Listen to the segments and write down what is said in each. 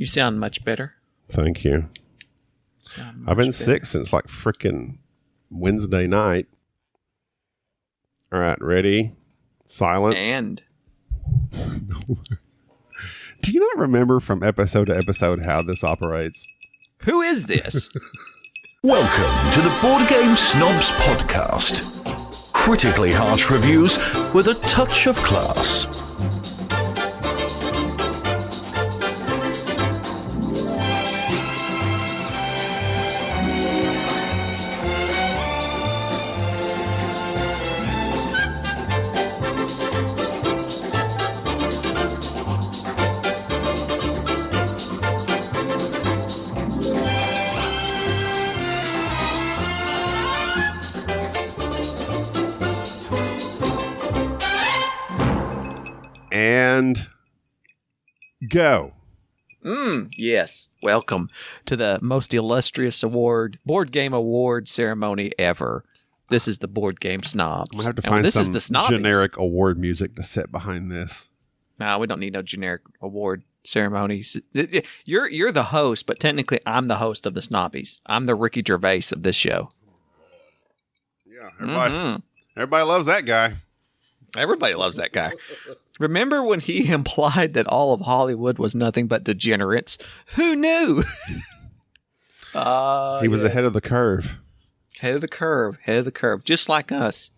You sound much better. Thank you. I've been sick since like frickin' Wednesday night. All right, ready? Silence. And do you not remember from episode to episode how this operates? who is this? Welcome to the Board Game Snobs podcast. Critically harsh reviews with a touch of class. And go. Yes. Welcome to the most illustrious board game award ceremony ever. This is the Board Game Snobs. I'm going to have to find some Snobbies. generic award music to set behind this. No, we don't need no generic award ceremonies. You're the host, but technically I'm the host of the Snobbies. I'm the Ricky Gervais of this show. Yeah, everybody loves that guy. Everybody loves that guy. Remember when he implied that all of Hollywood was nothing but degenerates? Who knew? He was ahead of the curve. Head of the curve. Just like us.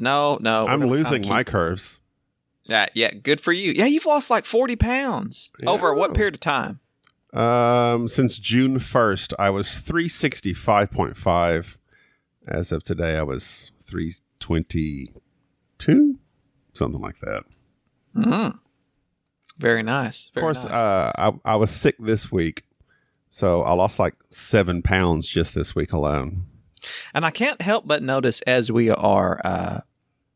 No. I'm losing my curves. Yeah, good for you. Yeah, you've lost like 40 pounds. Yeah. Over what period of time? Since June 1st, I was 365.5. As of today, I was 322, something like that. Mm-hmm. Very nice. Of course, I was sick this week, so I lost like 7 pounds just this week alone. And I can't help but notice as we are,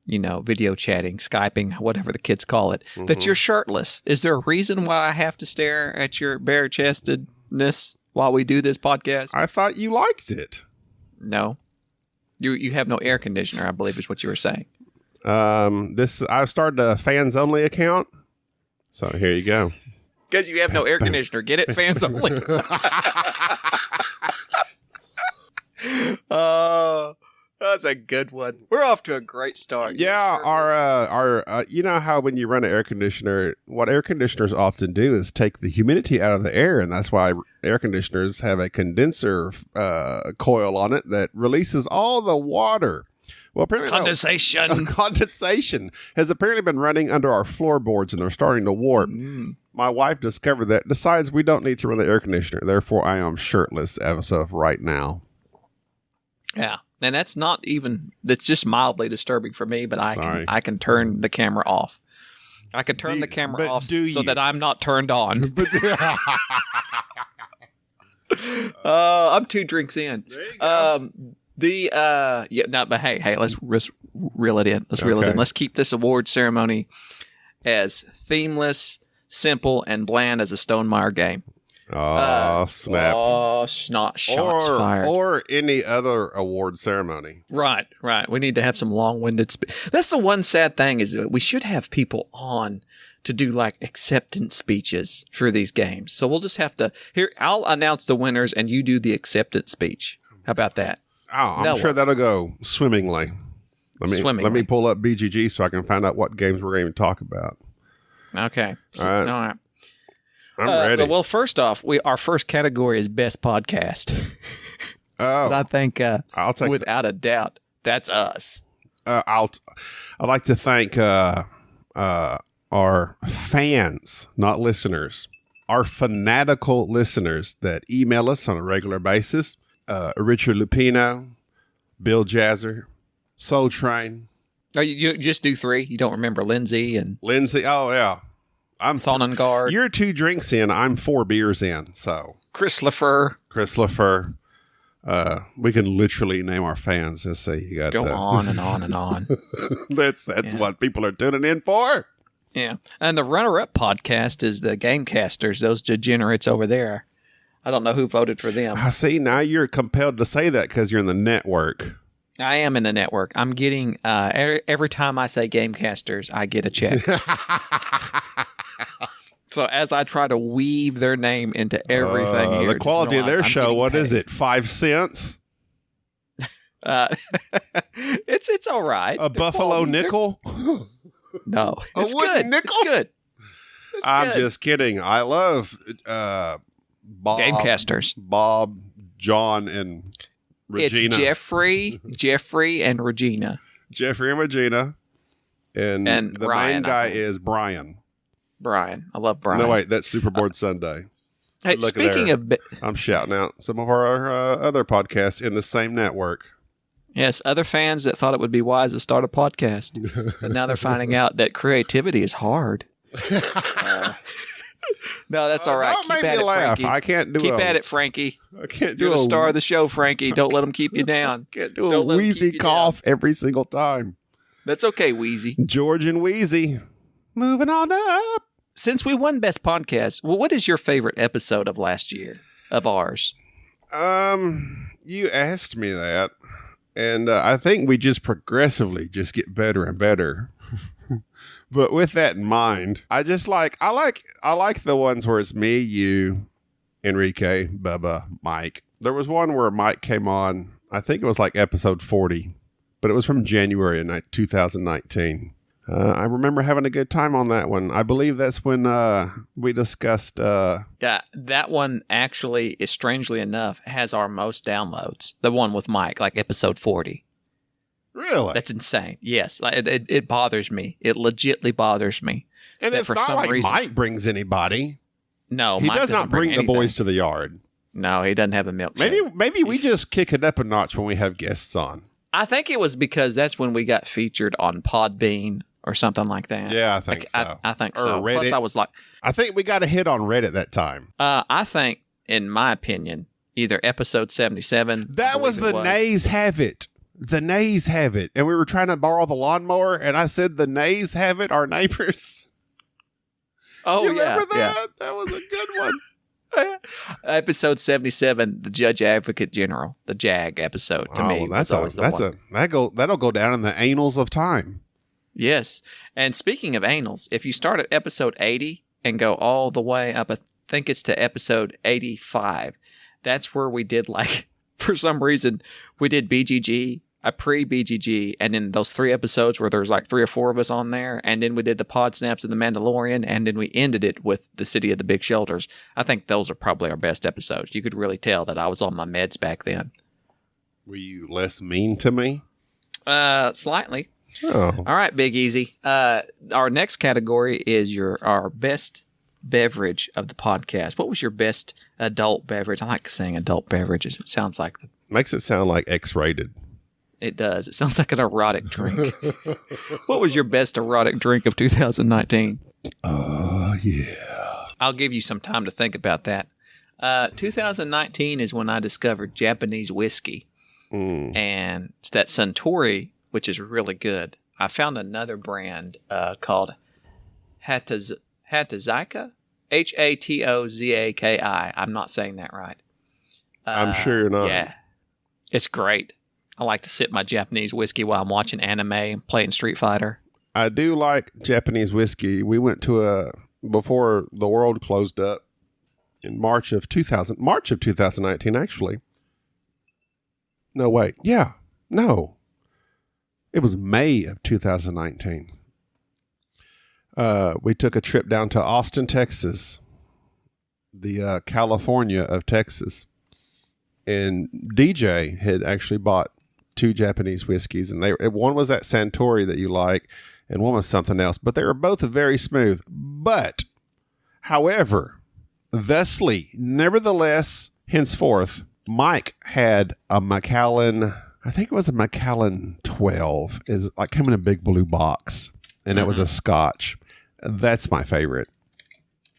video chatting, Skyping, whatever the kids call it, that you're shirtless. Is there a reason why I have to stare at your bare-chestedness while we do this podcast? I thought you liked it. No. You have no air conditioner, I believe is what you were saying. I've started a fans only account. So here you go. Because you have no air conditioner. Get it? Fans only. Oh, that's a good one. We're off to a great start. Yeah, our you know how when you run an air conditioner, what air conditioners often do is take the humidity out of the air, and that's why air conditioners have a condenser coil on it that releases all the water. Well, apparently condensation has apparently been running under our floorboards, and they're starting to warp. My wife discovered that. Decides we don't need to run the air conditioner. Therefore, I am shirtless as of right now. Yeah, and that's not even. That's just mildly disturbing for me. But I can turn the camera off. I can turn the camera off so that I'm not turned on. I'm 2 drinks in. There you go. But hey, let's reel it in. Reel it in. Let's keep this award ceremony as themeless, simple, and bland as a Stonemaier game. Oh, snap. Oh, shots fired. Or any other award ceremony. Right. We need to have some long-winded That's the one sad thing is that we should have people on to do like acceptance speeches for these games. So we'll just have to I'll announce the winners and you do the acceptance speech. How about that? Oh, I'm sure that'll go swimmingly. Let me pull up BGG so I can find out what games we're going to talk about. Okay. All right. I'm ready. Well, first off, our first category is best podcast. Oh, and I think I'll take without a doubt, that's us. I'd like to thank our fans, not listeners, our fanatical listeners that email us on a regular basis. Richard Lupino, Bill Jazzer, Soul Train. Oh, you just do 3? You don't remember Lindsay? Oh, yeah. I'm Sonnengard. You're 2 drinks in. I'm 4 beers in. So Chris LaFleur. We can literally name our fans. Let's say you got go on and on and on. That's what people are tuning in for. Yeah, and the runner-up podcast is the Gamecasters. Those degenerates over there. I don't know who voted for them. I see. Now you're compelled to say that because you're in the network. I am in the network. I'm getting every time I say Gamecasters, I get a check. So as I try to weave their name into everything here, the quality of their show, what is it? 5 cents? It's all right. A buffalo nickel? No, it's wooden good. nickel? It's good. I'm just kidding. I love Bob, Gamecasters. Bob, John, and Regina. It's Jeffrey, and Regina. Jeffrey and Regina. And the Ryan, main guy is Brian. Brian. I love Brian. No, wait, that's Superboard Sunday. Hey, Look speaking there. of... I'm shouting out some of our other podcasts in the same network. Yes, other fans that thought it would be wise to start a podcast. But now they're finding out that creativity is hard. No, that's all right. Don't make me laugh. I can't do Keep at it, Frankie. I can't do You're the star of the show, Frankie. Don't let them keep you down. Can't do a wheezy cough every single time. That's okay, Wheezy. George and Wheezy. Moving on up. Since we won Best Podcast, well, what is your favorite episode of last year of ours? You asked me that, and I think we just progressively just get better and better. But with that in mind, I like the ones where it's me, you, Enrique, Bubba, Mike. There was one where Mike came on. I think it was like episode 40, but it was from January of 2019. I remember having a good time on that one. I believe that's when we discussed... Yeah, that one actually, is strangely enough, has our most downloads. The one with Mike, like episode 40. Really? That's insane. Yes, it bothers me. It legitly bothers me. And it's not like Mike brings anybody. No, he Mike does not bring the boys to the yard. No, he doesn't have a milkshake. Maybe we just kick it up a notch when we have guests on. I think it was because that's when we got featured on Podbean or something like that. Yeah, I think so. I think or so. Reddit. Plus, I was like, I think we got a hit on Reddit that time. I think, in my opinion, either episode 77. That was the nays have it. The nays have it. And we were trying to borrow the lawnmower, and I said the nays have it, our neighbors. Oh, you remember that? Yeah. That was a good one. Episode 77, the Judge Advocate General, the JAG episode. To me, that'll go down in the annals of time. Yes. And speaking of annals, if you start at episode 80 and go all the way up, I think it's to episode 85, that's where we did, like, for some reason, we did BGG, a pre-BGG, and then those 3 episodes where there's like 3 or 4 of us on there, and then we did the Pod Snaps and the Mandalorian, and then we ended it with the City of the Big Shoulders. I think those are probably our best episodes. You could really tell that I was on my meds back then. Were you less mean to me? Slightly. Oh. All right, Big Easy. Our next category is our best beverage of the podcast. What was your best adult beverage? I like saying adult beverages. It sounds like makes it sound like X-rated. It does. It sounds like an erotic drink. What was your best erotic drink of 2019? Yeah. I'll give you some time to think about that. 2019 is when I discovered Japanese whiskey. And it's that Suntory, which is really good. I found another brand called Hatozaki. Hatozaki. I'm not saying that right. I'm sure you're not. Yeah. It's great. I like to sip my Japanese whiskey while I'm watching anime and playing Street Fighter. I do like Japanese whiskey. We went to before the world closed up in March of 2019, actually. No, wait. Yeah. No. It was May of 2019. We took a trip down to Austin, Texas, the California of Texas. And DJ had actually bought 2 Japanese whiskeys, and one was that Suntory that you like, and one was something else. But they were both very smooth. But, however, nevertheless, henceforth, Mike had a Macallan. I think it was a Macallan 12. Is like came in a big blue box, and it was a Scotch. That's my favorite.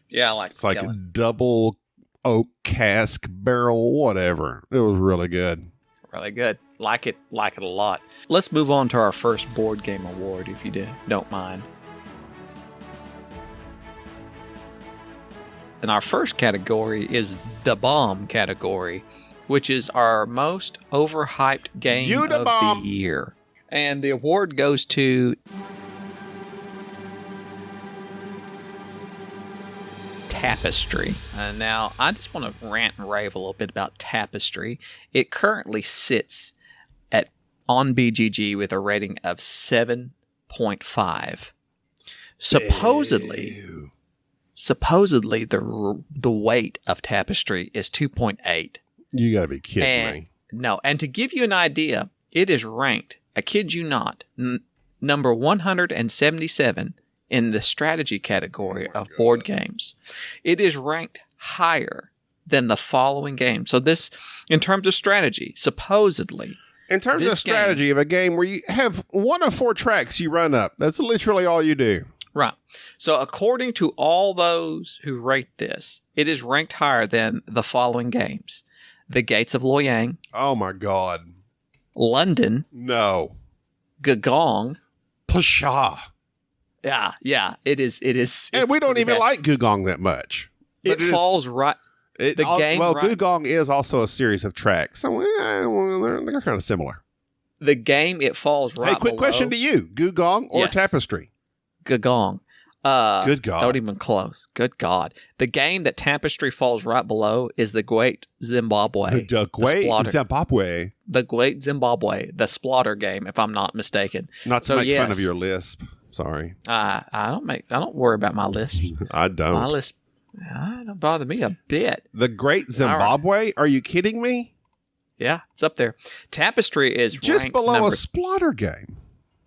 Yeah, I like it's Macallan. Like double oak cask barrel, whatever. It was really good. Really good. Like it a lot. Let's move on to our first board game award, if you don't mind. And our first category is the bomb category, which is our most overhyped game of the year. And the award goes to Tapestry. Now, I just want to rant and rave a little bit about Tapestry. It currently sits on BGG with a rating of 7.5. Supposedly, the weight of Tapestry is 2.8. You got to be kidding me. No, and to give you an idea, it is ranked, I kid you not, number 177 in the strategy category of board games. It is ranked higher than the following game. So this, in terms of strategy, supposedly... In terms of strategy of a game where you have one of 4 tracks you run up, that's literally all you do. Right. So according to all those who rate this, it is ranked higher than the following games. The Gates of Loyang. Oh, my God. London. No. Gugong. Pshaw. Yeah. It is. And we don't even like Gugong that much. It falls right... Gugong is also a series of tracks, so they're kind of similar. The game, it falls right. Hey, quick below. question to you: Gugong or Tapestry? Gugong. Good God! Don't even close. Good God! The game that Tapestry falls right below is the Great Zimbabwe. The Great Zimbabwe. The Great Zimbabwe, the Splotter game, if I'm not mistaken. Not to make fun of your lisp. Sorry. I don't worry about my lisp. I don't. My lisp. Don't bother me a bit. The Great Zimbabwe? Right. Are you kidding me? Yeah, it's up there. Tapestry is just below a Splotter game.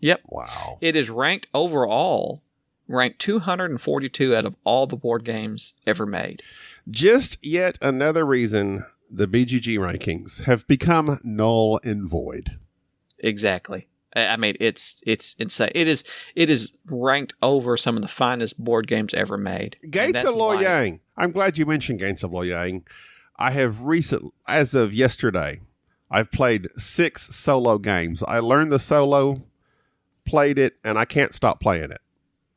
Yep. Wow. It is ranked 242 out of all the board games ever made. Just yet another reason the BGG rankings have become null and void. Exactly. I mean, it's insane. It is ranked over some of the finest board games ever made. Gates of Loyang. I'm glad you mentioned Gates of Loyang. I have as of yesterday, I've played 6 solo games. I learned the solo, played it, and I can't stop playing it.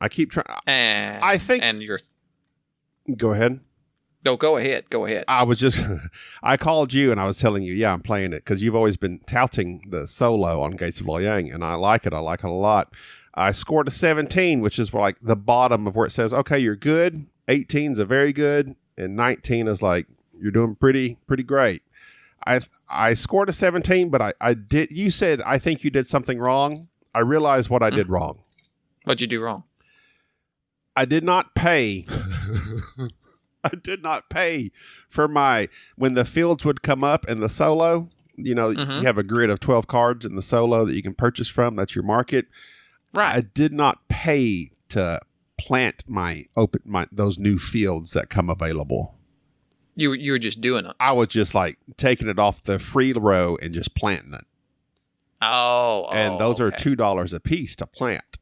I keep trying. I think. And you're. Go ahead. No, go ahead. Go ahead. I called you and I was telling you, yeah, I'm playing it because you've always been touting the solo on Gates of Loyang, and I like it. I like it a lot. I scored a 17, which is like the bottom of where it says, okay, you're good. 18 is a very good, and 19 is like, you're doing pretty great. I scored a 17, but I did. You said, I think you did something wrong. I realized what I did wrong. What'd you do wrong? I did not pay. I did not pay for when the fields would come up in the solo, you have a grid of 12 cards in the solo that you can purchase from. That's your market. Right. I did not pay to plant those new fields that come available. You were just doing it. I was just like taking it off the free row and just planting it. And those are $2 a piece to plant.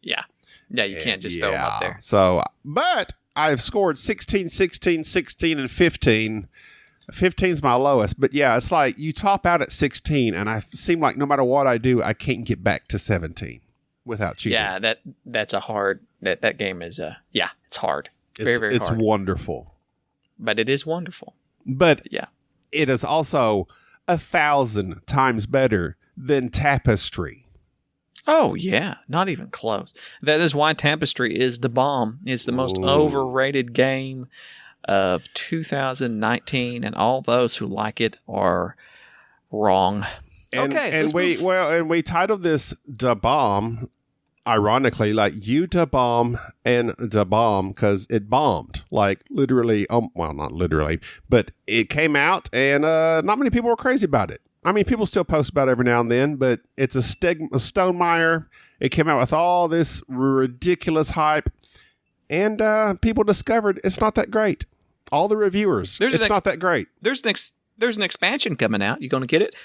Yeah. Yeah, you can't just throw them up there. So, but I've scored 16, 16, 16, and 15. 15 is my lowest. But yeah, it's like you top out at 16, and I seem like no matter what I do, I can't get back to 17 without cheating. Yeah, that's a hard. That game is it's hard. Very, very hard. It's wonderful. But it is wonderful. But yeah, it is also 1,000 times better than Tapestry. Oh, yeah. Not even close. That is why Tapestry is the bomb. It's the most overrated game of 2019, and all those who like it are wrong. And we titled this Da Bomb, ironically, like you da bomb and da bomb, because it bombed. Like literally, well, not literally, but it came out, and not many people were crazy about it. I mean, people still post about it every now and then, but it's a Stonemaier. It came out with all this ridiculous hype, and people discovered it's not that great. All the reviewers, it's not that great. There's an expansion coming out. You going to get it?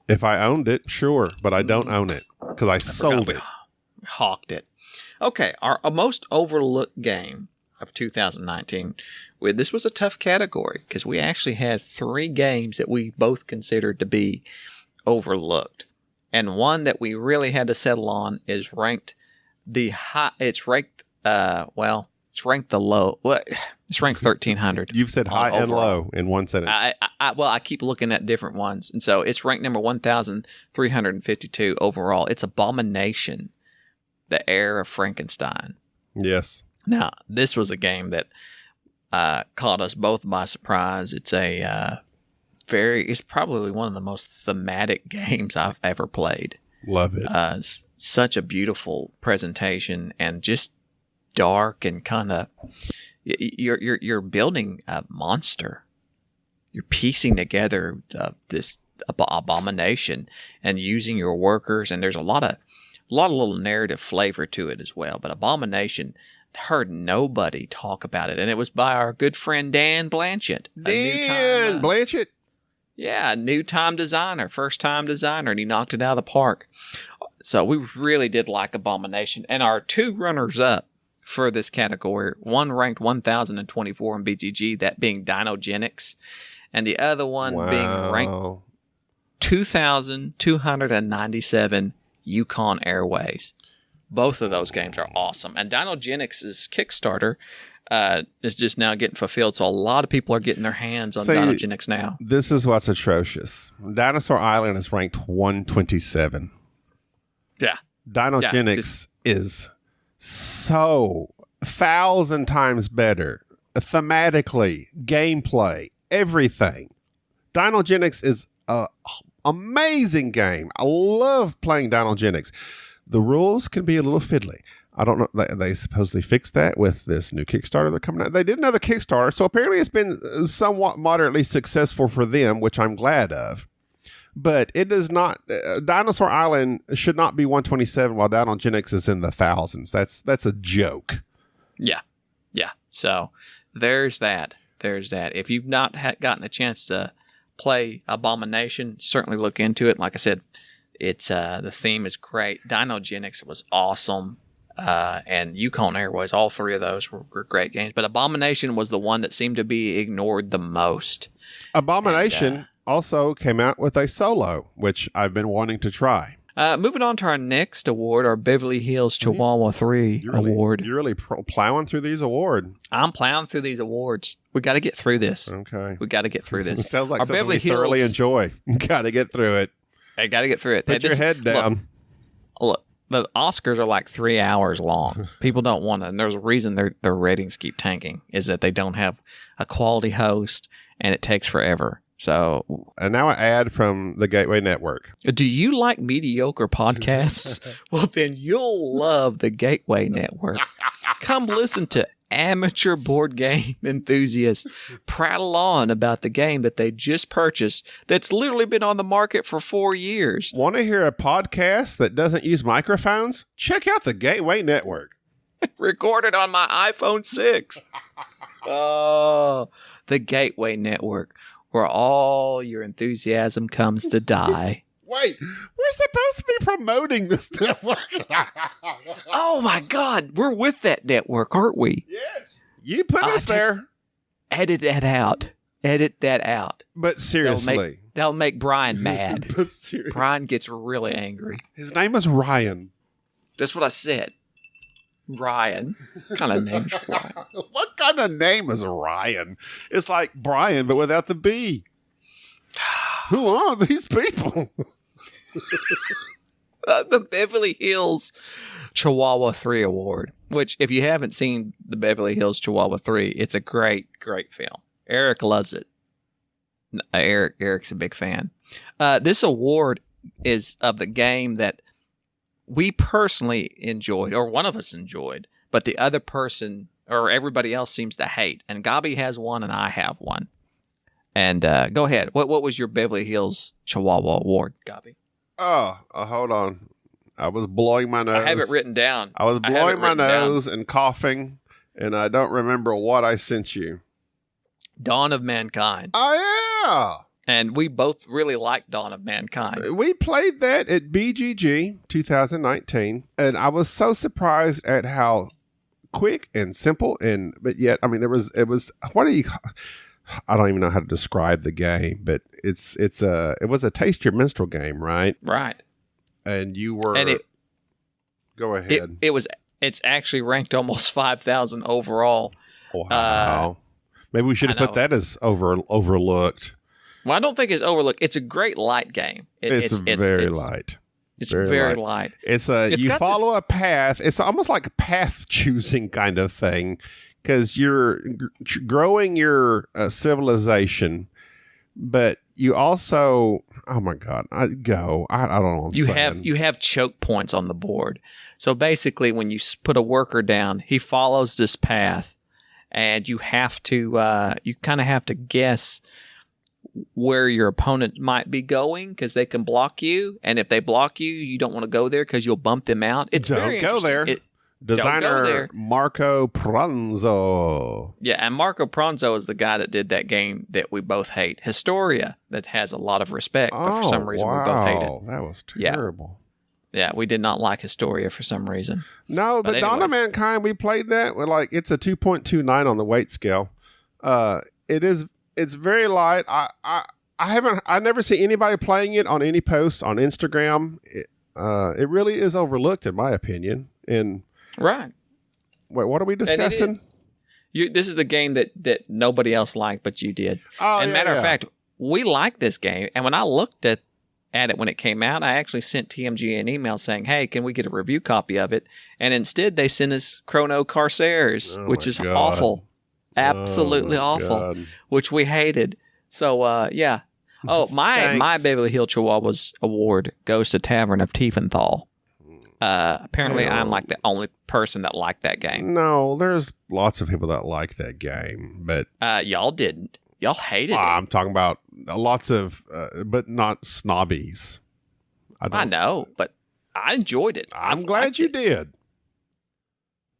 If I owned it, sure, but I don't own it because I sold it. Hawked it. Okay, our most overlooked game of 2019. This was a tough category because we actually had 3 games that we both considered to be overlooked. And one that we really had to settle on is ranked the high. It's ranked, it's ranked the low. What? It's ranked 1,300. You've said high and low in one sentence. I keep looking at different ones. And so it's ranked number 1,352 overall. It's Abomination, the Heir of Frankenstein. Yes. Now, this was a game that caught us both by surprise. It's it's probably one of the most thematic games I've ever played. Love it. It's such a beautiful presentation and just dark and kind of you're building a monster. You're piecing together this abomination and using your workers, and there's a lot of little narrative flavor to it as well. But Abomination, heard nobody talk about it, and it was by our good friend Dan Blanchett. Dan Blanchett. Yeah, new-time designer, first-time designer, and he knocked it out of the park. So we really did like Abomination. And our two runners-up for this category, one ranked 1,024 in BGG, that being Dinogenics, and the other one being ranked 2,297 Yukon Airways. Both of those games are awesome. And Dinogenics' Kickstarter is just now getting fulfilled, so a lot of people are getting their hands on Dinogenics now. This is what's atrocious. Dinosaur Island is ranked 127. Yeah. Dinogenics is so 1,000 times better. Thematically, gameplay, everything. Dinogenics is an amazing game. I love playing Dinogenics. The rules can be a little fiddly. I don't know. They supposedly fixed that with this new Kickstarter they're coming out. They did another Kickstarter, so apparently it's been somewhat moderately successful for them, which I'm glad of. But it does not. Dinosaur Island should not be 127 while Dinogenics is in the thousands. That's a joke. Yeah. So there's that. If you've not gotten a chance to play Abomination, certainly look into it. Like I said, it's the theme is great. Dinogenics was awesome. And Yukon Airways, all three of those were great games. But Abomination was the one that seemed to be ignored the most. Abomination also came out with a solo, which I've been wanting to try. Moving on to our next award, our Beverly Hills Chihuahua 3 award. You're really plowing through these awards. I'm plowing through these awards. We got to get through this. Okay. We got to get through this. It sounds like our something Beverly we thoroughly enjoy. Got to get through it. I got to get through it. Put your head down. Look, the Oscars are like 3 hours long. People don't want to, and there's a reason their ratings keep tanking, is that they don't have a quality host, and it takes forever. So, and now an ad from the Gateway Network. Do you like mediocre podcasts? Well, then you'll love the Gateway Network. Come listen to amateur board game enthusiasts prattle on about the game that they just purchased that's literally been on the market for 4 years. Want to hear a podcast that doesn't use microphones? Check out the Gateway Network. Recorded on my iPhone 6. Oh, the Gateway Network, where all your enthusiasm comes to die. Wait, we're supposed to be promoting this network. Oh my God, we're with that network, aren't we? Yes. You put us there. Edit that out. But seriously. That'll make Brian mad. But seriously. Brian gets really angry. His name is Ryan. That's what I said. Ryan. What kind of name's Ryan? What kind of name is Ryan? It's like Brian, but without the B. Who are these people? The Beverly Hills Chihuahua 3 Award, which if you haven't seen the Beverly Hills Chihuahua 3, it's a great film. Eric loves it. Eric's a big fan. This award is of the game that we personally enjoyed, or one of us enjoyed, but the other person or everybody else seems to hate. And Gabi has one and I have one. And go ahead. What was your Beverly Hills Chihuahua Award, Gabi? Oh, hold on. I was blowing my nose. I have it written down. I was blowing my nose and coughing, and I don't remember what I sent you. Dawn of Mankind. Oh, yeah. And we both really liked Dawn of Mankind. We played that at BGG 2019, and I was so surprised at how quick and simple, but yet, I mean, it was, what do you call, I don't even know how to describe the game, but it was a taste your minstrel game, right? Right. And you were, go ahead. It's actually ranked almost 5,000 overall. Wow. Maybe we should have put that as overlooked. Well, I don't think it's overlooked. It's a great light game. It's very light. It's very light. It's you follow a path. It's almost like a path choosing kind of thing, because you're growing your civilization, but you also, oh my God, I don't know what I'm saying. You have choke points on the board. So basically, when you put a worker down, he follows this path, and you have to you kind of have to guess where your opponent might be going, because they can block you, and if they block you, you don't want to go there because you'll bump them out. It's very go there. Designer don't go there. Marco Pranzo. Yeah, and Marco Pranzo is the guy that did that game that we both hate, Historia, that has a lot of respect, but for some reason we both hate it. That was terrible. Yeah, we did not like Historia for some reason. No, but Dawn of Mankind, we played that with it's a 2.29 on the weight scale. It's very light. I never see anybody playing it on any posts on Instagram. It really is overlooked in my opinion. And right. Wait, what are we discussing? This is the game that nobody else liked, but you did. Matter of fact, we liked this game, and when I looked at it when it came out, I actually sent TMG an email saying, "Hey, can we get a review copy of it?" And instead, they sent us Chrono Corsaires, which is awful. Absolutely awful, which we hated. So, yeah. Oh, my Beverly Hills Chihuahuas award goes to Tavern of Tiefenthal. Apparently, I'm like the only person that liked that game. No, there's lots of people that like that game, but y'all didn't. Y'all hated it. I'm talking about lots of, but not snobbies. I know, but I enjoyed it. I'm glad you did.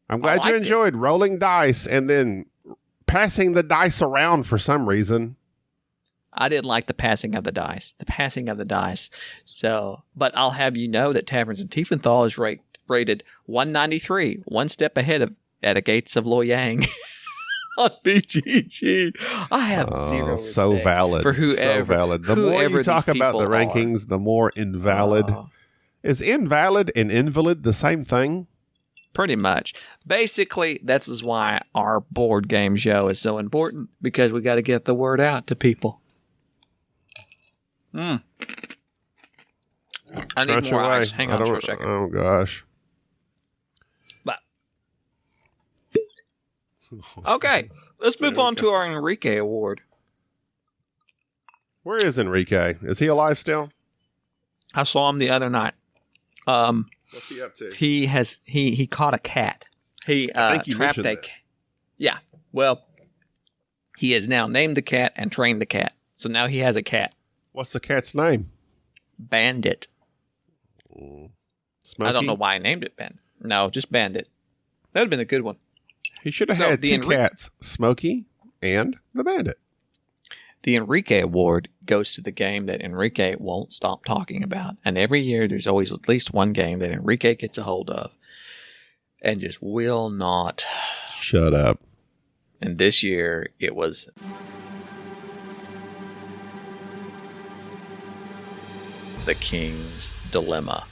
I'm glad you enjoyed rolling dice and then passing the dice around for some reason. I didn't like the passing of the dice. So, but I'll have you know that Taverns of Tiefenthal is rated 193, one step ahead of At the Gates of Loyang on BGG. I have zero respect so valid for whoever. So valid. The more you talk about the rankings, the more invalid. Is invalid and invalid the same thing? Pretty much. Basically, this is why our board game show is so important, because we got to get the word out to people. I need more ice. Hang on for a second. Oh, gosh. But, okay, let's move on to our Enrique award. Where is Enrique? Is he alive still? I saw him the other night. What's he up to? He caught a cat. He I think you trapped a cat. Yeah. Well, he has now named the cat and trained the cat. So now he has a cat. What's the cat's name? Bandit. Smokey? I don't know why I named it Bandit. No, just Bandit. That would have been a good one. He should have had two cats, Smokey and the Bandit. The Enrique Award goes to the game that Enrique won't stop talking about. And every year there's always at least one game that Enrique gets a hold of and just will not shut up. And this year it was The King's Dilemma.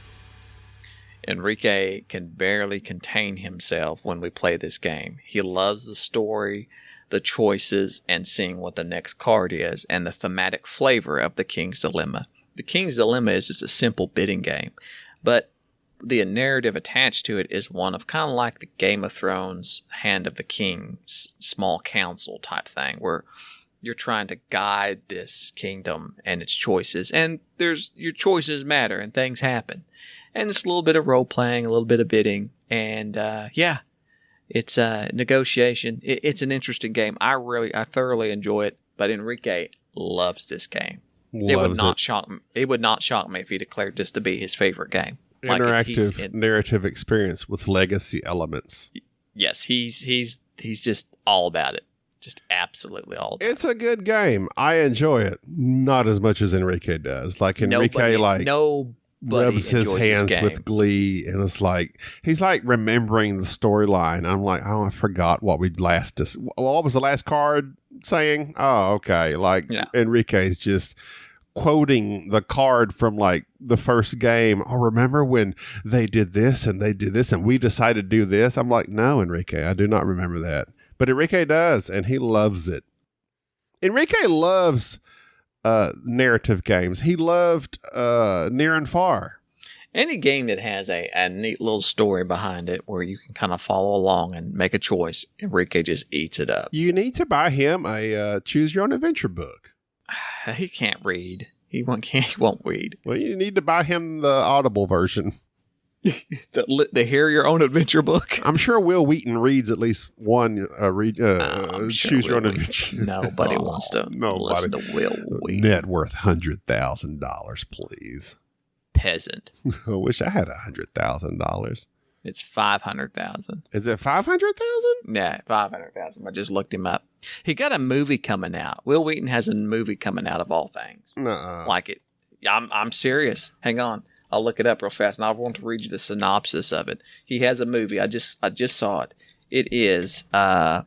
Enrique can barely contain himself when we play this game. He loves the story, the choices, and seeing what the next card is, and the thematic flavor of The King's Dilemma. The King's Dilemma is just a simple bidding game, but the narrative attached to it is one of kind of like the Game of Thrones Hand of the King, small council type thing, where you're trying to guide this kingdom and its choices, and your choices matter and things happen. And it's a little bit of role playing, a little bit of bidding, and it's a negotiation. It's an interesting game. I thoroughly enjoy it, but Enrique loves this game. It would not shock me if he declared this to be his favorite game. Interactive narrative experience with legacy elements. Yes, he's just all about it. Just absolutely all about it. It's a good game. I enjoy it. Not as much as Enrique does. Like Enrique, rubs his hands with glee, and it's like he's like remembering the storyline. I'm like, oh, I forgot what we what was the last card saying? Oh, okay. Enrique's just quoting the card from like the first game. Oh, remember when they did this and they did this and we decided to do this? I'm like, no, Enrique, I do not remember that. But Enrique does, and he loves it. Enrique loves narrative games. He loved Near and Far. Any game that has a neat little story behind it where you can kind of follow along and make a choice, Enrique just eats it up. You need to buy him a choose your own adventure book. He can't read. He won't read. Well, you need to buy him the Audible version. The Hear Your Own Adventure book. I'm sure Will Wheaton reads at least one choose your own adventure. Nobody wants to listen to Will Wheaton. Net worth $100,000, please. Peasant. I wish I had $100,000. It's 500,000. Is it 500,000? Yeah, 500,000. I just looked him up. He got a movie coming out. Will Wheaton has a movie coming out of all things. Nuh-uh. Like it. I'm serious. Hang on. I'll look it up real fast, and I want to read you the synopsis of it. He has a movie. I just saw it. It is. Let's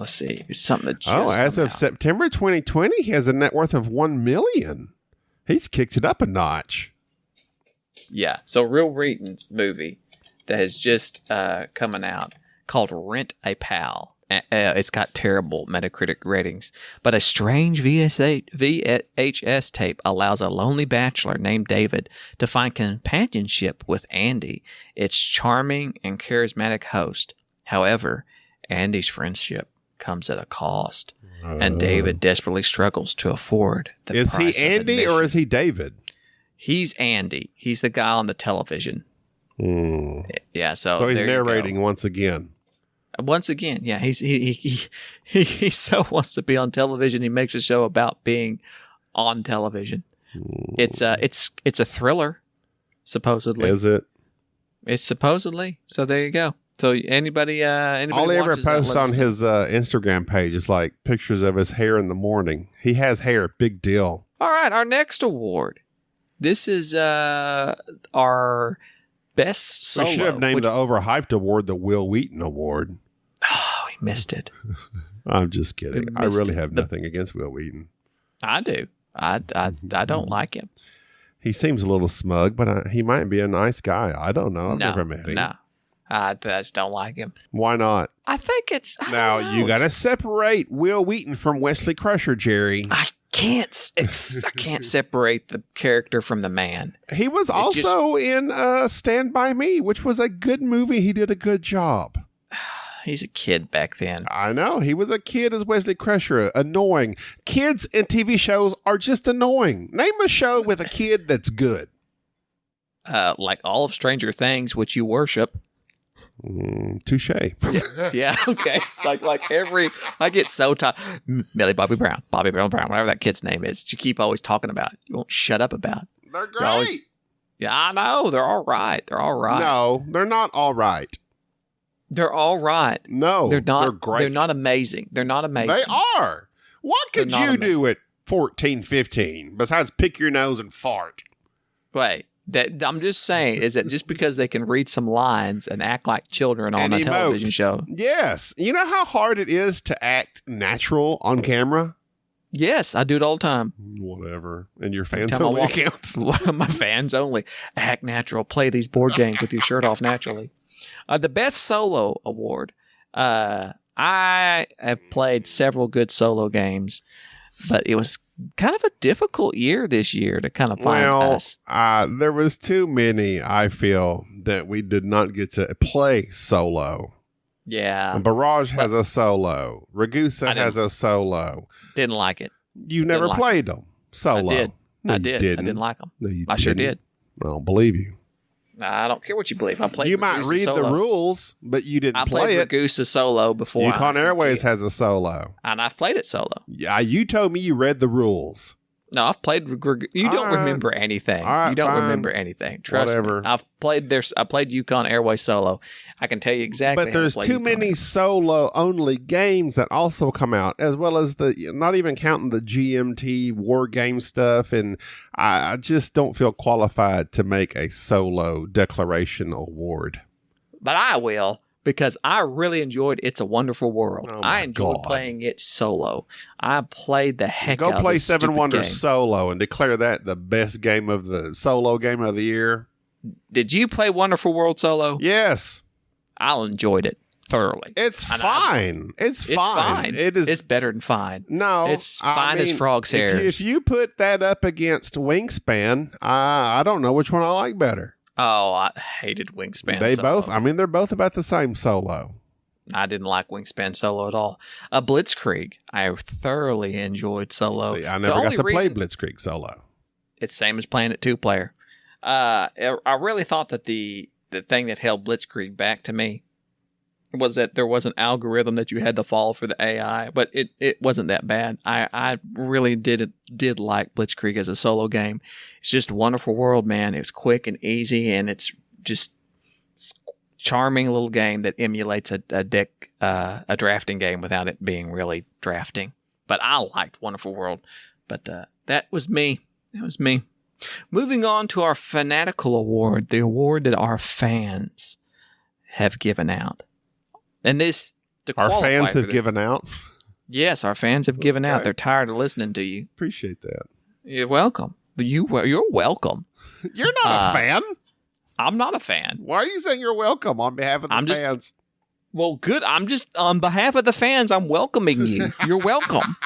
see. It's something that just as of out. September 2020, he has a net worth of $1 million. He's kicked it up a notch. Yeah. So Will Wheaton's movie that has just coming out called Rent a Pal. It's got terrible Metacritic ratings, but a strange VHS tape allows a lonely bachelor named David to find companionship with Andy, its charming and charismatic host. However, Andy's friendship comes at a cost, and David desperately struggles to afford the price of admission. Is he Andy or is he David? He's Andy. He's the guy on the television. Yeah, so he's narrating once again. Once again, yeah, he so wants to be on television. He makes a show about being on television. It's a thriller, supposedly. Is it? It's supposedly. So there you go. So anybody all he ever posts on his Instagram page is like pictures of his hair in the morning. He has hair, big deal. All right, our next award. This is our best solo. We should have named the overhyped award the Will Wheaton Award. Oh, he missed it. I'm just kidding. I really have nothing against Will Wheaton. I do. I don't like him. He seems a little smug, but he might be a nice guy. I don't know. I've never met him. No, I just don't like him. Why not? I think it's... You got to separate Will Wheaton from Wesley Crusher, Jerry. I can't separate the character from the man. He was also in Stand By Me, which was a good movie. He did a good job. He's a kid back then. I know. He was a kid as Wesley Crusher. Annoying. Kids in TV shows are just annoying. Name a show with a kid that's good. Like all of Stranger Things, which you worship. Touche. Yeah, okay. It's like I get so tired. Millie Bobby Brown, whatever that kid's name is. You keep always talking about. You won't shut up about. They're great. Yeah, I know. They're all right. No, they're not all right. They're all right. No, they're not. They're great. They're not amazing. They are. What could you do at 14, 15 besides pick your nose and fart? Wait. I'm just saying, is it just because they can read some lines and act like children on a television show? Yes. You know how hard it is to act natural on camera? Yes, I do it all the time. Whatever. And your fans only accounts? My fans only. Act natural. Play these board games with your shirt off naturally. The Best Solo Award. I have played several good solo games, but it was kind of a difficult year this year to kind of find us. There was too many, I feel, that we did not get to play solo. Yeah. Barrage has a solo. Ragusa has a solo. Didn't like it. You never played them solo. I did. No, I did. Didn't. I didn't like them. No, you I sure did. I don't believe you. I don't care what you believe. I played. You might read the rules, but you didn't play it. I played Ragusa solo before. Yukon Airways has a solo, and I've played it solo. Yeah, you told me you read the rules. No, I've played. You don't remember anything. You don't remember anything. Trust me. I've played. I played Yukon Airways solo. I can tell you exactly. But there's too many solo only games that also come out, as well as not even counting the GMT war game stuff. And I just don't feel qualified to make a solo declaration award. But I will. Because I really enjoyed It's a Wonderful World. I enjoyed playing it solo. I played the heck out of it. Go play Seven Wonders solo and declare that the best game of the solo game of the year. Did you play Wonderful World solo? Yes. I enjoyed it. thoroughly. It's fine. It's fine. It is. It's better than fine. No, it's fine as frog's hair. If you put that up against Wingspan, I don't know which one I like better. Oh, I hated Wingspan. They Solo. both. I mean, they're both about the same solo. I didn't like Wingspan Solo at all. Blitzkrieg, I thoroughly enjoyed Solo. See, I never got to play Blitzkrieg Solo. It's same as playing it 2-player. I really thought that the thing that held Blitzkrieg back to me was that there was an algorithm that you had to follow for the AI, but it wasn't that bad. I really did like Blitzkrieg as a solo game. It's just a wonderful world, man. It's quick and easy, and it's just charming little game that emulates a drafting game without it being really drafting. But I liked Wonderful World. But that was me. That was me. Moving on to our Fanatical Award, the award that our fans have given out. And this, our fans have given out? Yes, our fans have given out. They're tired of listening to you. Appreciate that. You're welcome. You're welcome. You're not a fan. I'm not a fan. Why are you saying you're welcome on behalf of the fans? Well, good. I'm just, on behalf of the fans, I'm welcoming you. You're welcome.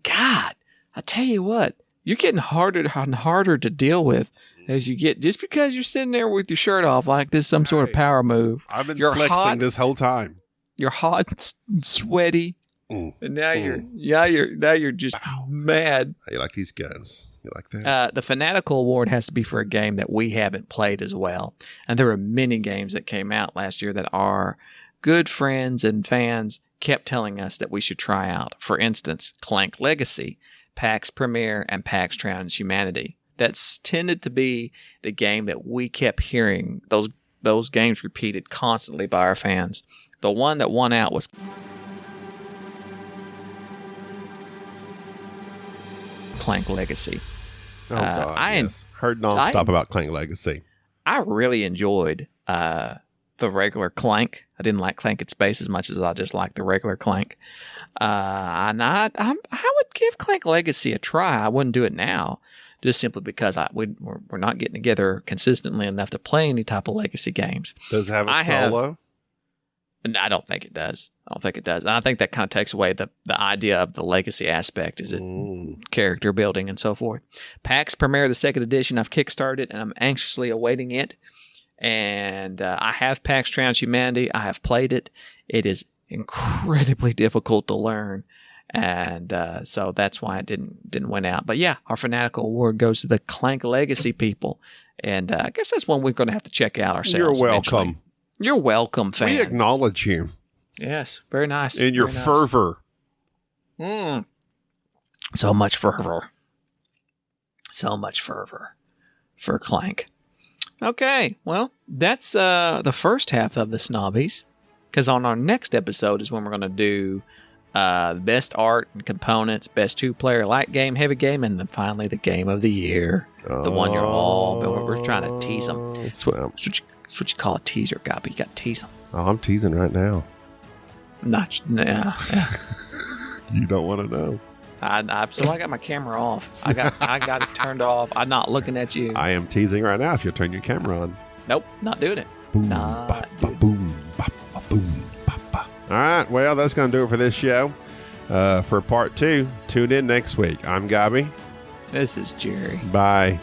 God, I tell you what, you're getting harder and harder to deal with as you get, just because you're sitting there with your shirt off like this some sort of power move. I've been flexing this whole time. You're hot and sweaty. And now you're just mad. You like these guns. You like that? The Fanatical Award has to be for a game that we haven't played as well. And there were many games that came out last year that our good friends and fans kept telling us that we should try out. For instance, Clank Legacy, PAX Premier, and PAX Transhumanity. That's tended to be the game that we kept hearing, those games repeated constantly by our fans. The one that won out was Clank Legacy. Oh, God, I heard nonstop about Clank Legacy. I really enjoyed the regular Clank. I didn't like Clank in Space as much as I just liked the regular Clank. And I would give Clank Legacy a try. I wouldn't do it now, just simply because we're not getting together consistently enough to play any type of Legacy games. Does it have a solo? I don't think it does. And I think that kind of takes away the idea of the Legacy aspect, is it character building and so forth. PAX Premier, the second edition, I've kickstarted and I'm anxiously awaiting it. And I have PAX Transhumanity. I have played it. It is incredibly difficult to learn. And so that's why it didn't win out. But yeah, our Fanatical Award goes to the Clank Legacy people. And I guess that's one we're going to have to check out ourselves. You're welcome. Eventually. You're welcome, fan. We acknowledge you. Yes, very nice. In your fervor. So much fervor. So much fervor for Clank. Okay, well, that's the first half of the Snobbies. Because on our next episode is when we're going to do best art and components, best 2-player light game, heavy game, and then finally the game of the year. The one you're all... We're trying to tease them. That's what you call a teaser, Gabby. You got to tease them. Oh, I'm teasing right now. Yeah. You don't want to know. I got my camera off. I got it turned off. I'm not looking at you. I am teasing right now if you'll turn your camera on. Nope, not doing it. Boom, ba, ba, boom, ba, ba, boom, ba, ba. All right, well, that's going to do it for this show. For part 2, tune in next week. I'm Gabby. This is Jerry. Bye.